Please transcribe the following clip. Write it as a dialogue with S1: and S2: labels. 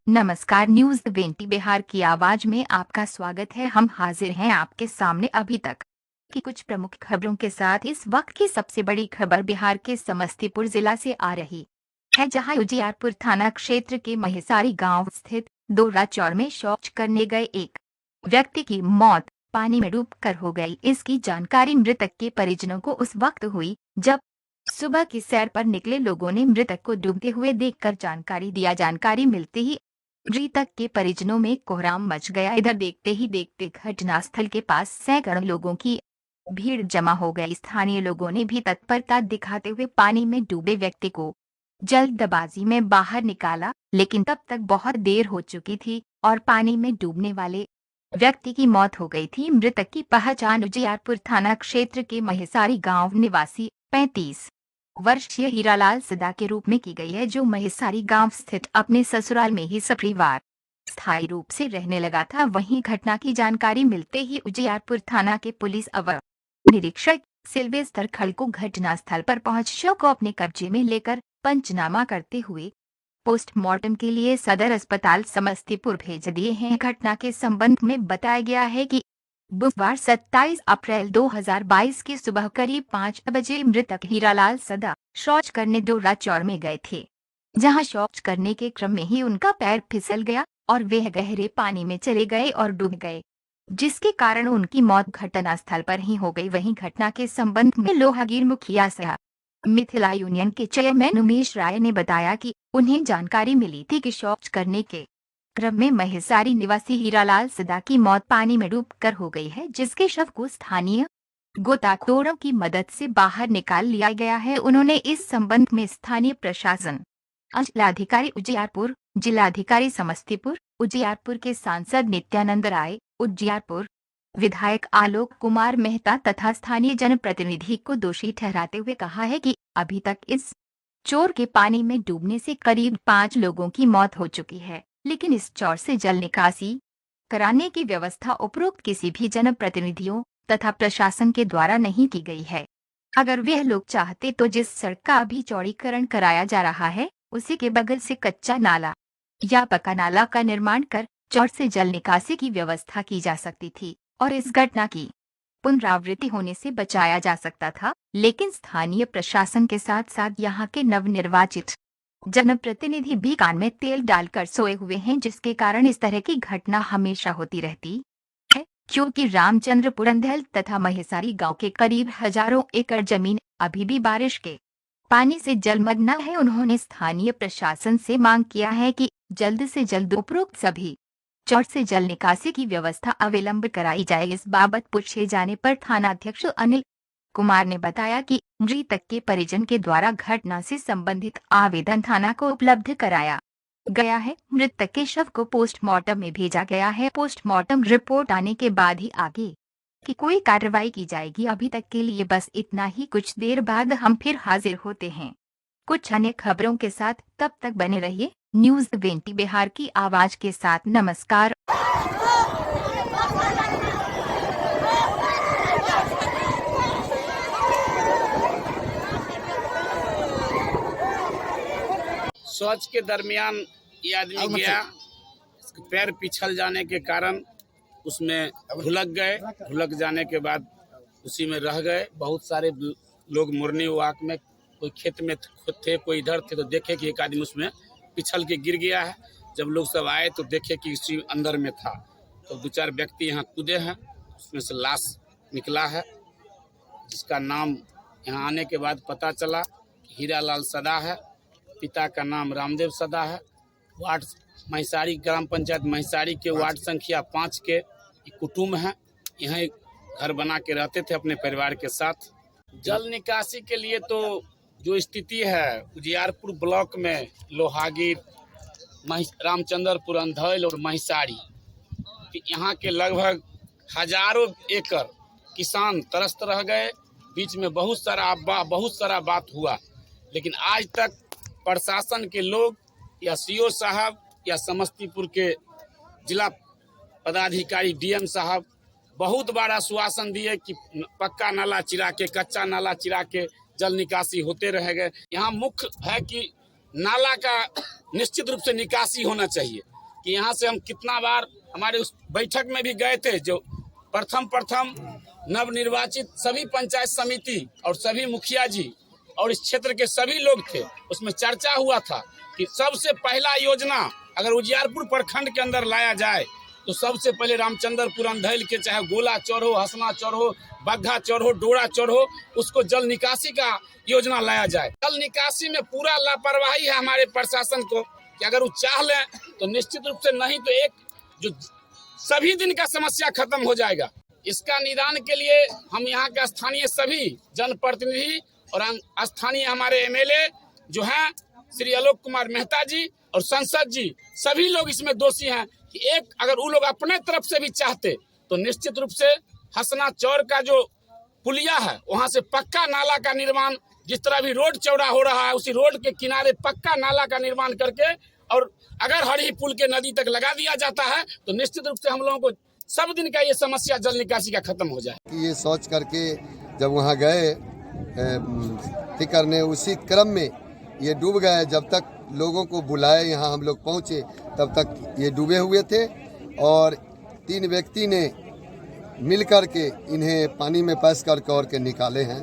S1: नमस्कार, न्यूज 20 बिहार की आवाज में आपका स्वागत है। हम हाजिर हैं आपके सामने अभी तक की कुछ प्रमुख खबरों के साथ। इस वक्त की सबसे बड़ी खबर बिहार के समस्तीपुर जिला से आ रही है, जहां उजियारपुर थाना क्षेत्र के महिसारी गांव स्थित दोरा चौर में शौच करने गए एक व्यक्ति की मौत पानी में डूबकर हो गई। इसकी जानकारी मृतक के परिजनों को उस वक्त हुई जब सुबह की सैर पर निकले लोगों ने मृतक को डूबते हुए देखकर जानकारी दिया। जानकारी मिलते ही मृतक के परिजनों में कोहराम मच गया। इधर देखते ही देखते घटनास्थल के पास सैकड़ों लोगों की भीड़ जमा हो गई। स्थानीय लोगों ने भी तत्परता दिखाते हुए पानी में डूबे व्यक्ति को जल्दबाजी में बाहर निकाला, लेकिन तब तक बहुत देर हो चुकी थी और पानी में डूबने वाले व्यक्ति की मौत हो गई थी। मृतक की पहचान उजियारपुर थाना क्षेत्र के महिसारी गांव निवासी 35 वर्षीय हीरालाल सदा के रूप में की गई है, जो महिसारी गांव स्थित अपने ससुराल में ही सपरिवार स्थायी रूप से रहने लगा था। वहीं घटना की जानकारी मिलते ही उजियारपुर थाना के पुलिस अवर निरीक्षक सिल्वेस्टर खल को घटनास्थल पर पहुंच शव को अपने कब्जे में लेकर पंचनामा करते हुए पोस्टमार्टम के लिए सदर अस्पताल समस्तीपुर भेज दिए हैं। घटना के संबंध में बताया गया है कि बुधवार 27 अप्रैल 2022 की सुबह करीब 5 बजे मृतक हीरालाल सदा शौच करने दोरा चौर में गए थे, जहां शौच करने के क्रम में ही उनका पैर फिसल गया और वे गहरे पानी में चले गए और डूब गए, जिसके कारण उनकी मौत घटनास्थल पर ही हो गई। वहीं घटना के संबंध में लोहागीर मुखिया सह मिथिला यूनियन के चेयरमैन उमेश राय ने बताया कि उन्हें जानकारी मिली थी कि शौच करने के क्रम में महिसारी निवासी हीरालाल सदा की मौत पानी में डूबकर हो गई है, जिसके शव को स्थानीय गोताखोरों की मदद से बाहर निकाल लिया गया है। उन्होंने इस संबंध में स्थानीय प्रशासन, जिलाधिकारी उजियारपुर, जिलाधिकारी समस्तीपुर, उजियारपुर के सांसद नित्यानंद राय, उजियारपुर विधायक आलोक कुमार मेहता तथा स्थानीय जनप्रतिनिधि को दोषी ठहराते हुए कहा है कि अभी तक इस चौर के पानी में डूबने से करीब 5 लोगों की मौत हो चुकी है, लेकिन इस चौर से जल निकासी कराने की व्यवस्था उपरोक्त किसी भी जनप्रतिनिधियों तथा प्रशासन के द्वारा नहीं की गई है। अगर वह लोग चाहते तो जिस सड़क का अभी चौड़ीकरण कराया जा रहा है, उसी के बगल से कच्चा नाला या पक्का नाला का निर्माण कर चौर से जल निकासी की व्यवस्था की जा सकती थी और इस घटना की पुनरावृत्ति होने से बचाया जा सकता था। लेकिन स्थानीय प्रशासन के साथ साथ यहाँ के नवनिर्वाचित जनप्रतिनिधि भी कान में तेल डालकर सोए हुए हैं, जिसके कारण इस तरह की घटना हमेशा होती रहती है। क्योंकि रामचंद्र पुरंदल तथा महिसारी गांव के करीब हजारों एकड़ जमीन अभी भी बारिश के पानी से जलमग्न है। उन्होंने स्थानीय प्रशासन से मांग किया है कि जल्द से जल्द उपरोक्त सभी चौर से जल निकासी की व्यवस्था अविलंब कराई जाए। इस बाबत पूछे जाने पर थानाध्यक्ष अनिल कुमार ने बताया कि मृतक के परिजन के द्वारा घटना से संबंधित आवेदन थाना को उपलब्ध कराया गया है। मृतक के शव को पोस्टमार्टम में भेजा गया है। पोस्टमार्टम रिपोर्ट आने के बाद ही आगे की कोई कार्रवाई की जाएगी। अभी तक के लिए बस इतना ही। कुछ देर बाद हम फिर हाजिर होते हैं कुछ अन्य खबरों के साथ। तब तक बने रहिए न्यूज 20 बिहार की आवाज के साथ। नमस्कार।
S2: शौच के दरमियान ये आदमी गया, पैर पिछल जाने के कारण उसमें घुलक गए। घुलक जाने के बाद उसी में रह गए। बहुत सारे लोग मॉर्निंग वॉक में, कोई खेत में थे, कोई इधर थे, तो देखे कि एक आदमी उसमें पिछल के गिर गया है। जब लोग सब आए तो देखे कि इसी अंदर में था, तो 2-4 व्यक्ति यहाँ कूदे हैं, उसमें से लाश निकला है, जिसका नाम यहाँ आने के बाद पता चला कि हीरालाल सदा है। पिता का नाम रामदेव सदा है। वार्ड महिसारी, ग्राम पंचायत महिसारी के वार्ड संख्या 5 के कुटुंब हैं। यहीं घर बना के रहते थे अपने परिवार के साथ। जल निकासी के लिए तो जो स्थिति है उजियारपुर ब्लॉक में लोहागीर, रामचंद्रपुर, अंधैल और महिसारी, यहाँ के लगभग हजारों एकड़ किसान त्रस्त रह गए। बीच में बहुत सारा बात हुआ, लेकिन आज तक प्रशासन के लोग या सीओ साहब या समस्तीपुर के जिला पदाधिकारी डीएम साहब बहुत बार आश्वासन दिए कि पक्का नाला चिरा के, कच्चा नाला चिरा के जल निकासी होते रहेगा। यहाँ मुख्य है कि नाला का निश्चित रूप से निकासी होना चाहिए। कि यहाँ से हम कितना बार हमारे उस बैठक में भी गए थे, जो प्रथम नवनिर्वाचित सभी पंचायत समिति और सभी मुखिया जी और इस क्षेत्र के सभी लोग थे, उसमें चर्चा हुआ था कि सबसे पहला योजना अगर उजियारपुर प्रखंड के अंदर लाया जाए तो सबसे पहले रामचंद्रपुर अंधैल के, चाहे गोला चौर हो, हसना चौर हो, बग्घा चौर हो, डोरा चौर हो, उसको जल निकासी का योजना लाया जाए। जल निकासी में पूरा लापरवाही है हमारे प्रशासन को कि अगर वो चाह लें तो निश्चित रूप से, नहीं तो एक जो सभी दिन का समस्या खत्म हो जाएगा। इसका निदान के लिए हम यहाँ के स्थानीय सभी जनप्रतिनिधि और स्थानीय हमारे एमएलए जो हैं श्री आलोक कुमार मेहता जी और सांसद जी, सभी लोग इसमें दोषी हैं कि एक अगर वो लोग अपने तरफ से भी चाहते तो निश्चित रूप से हसना चौर का जो पुलिया है वहां से पक्का नाला का निर्माण, जिस तरह भी रोड चौड़ा हो रहा है उसी रोड के किनारे पक्का नाला का निर्माण करके, और अगर हरी पुल के नदी तक लगा दिया जाता है तो निश्चित रूप से हम लोगों को सब दिन का ये समस्या जल निकासी का खत्म हो जाए।
S3: ये सोच करके जब वहाँ गए ठीक करने, उसी क्रम में ये डूब गए। जब तक लोगों को बुलाए यहाँ हम लोग पहुँचे तब तक ये डूबे हुए थे और 3 व्यक्ति ने मिल कर के इन्हें पानी में पैस करके और के निकाले हैं।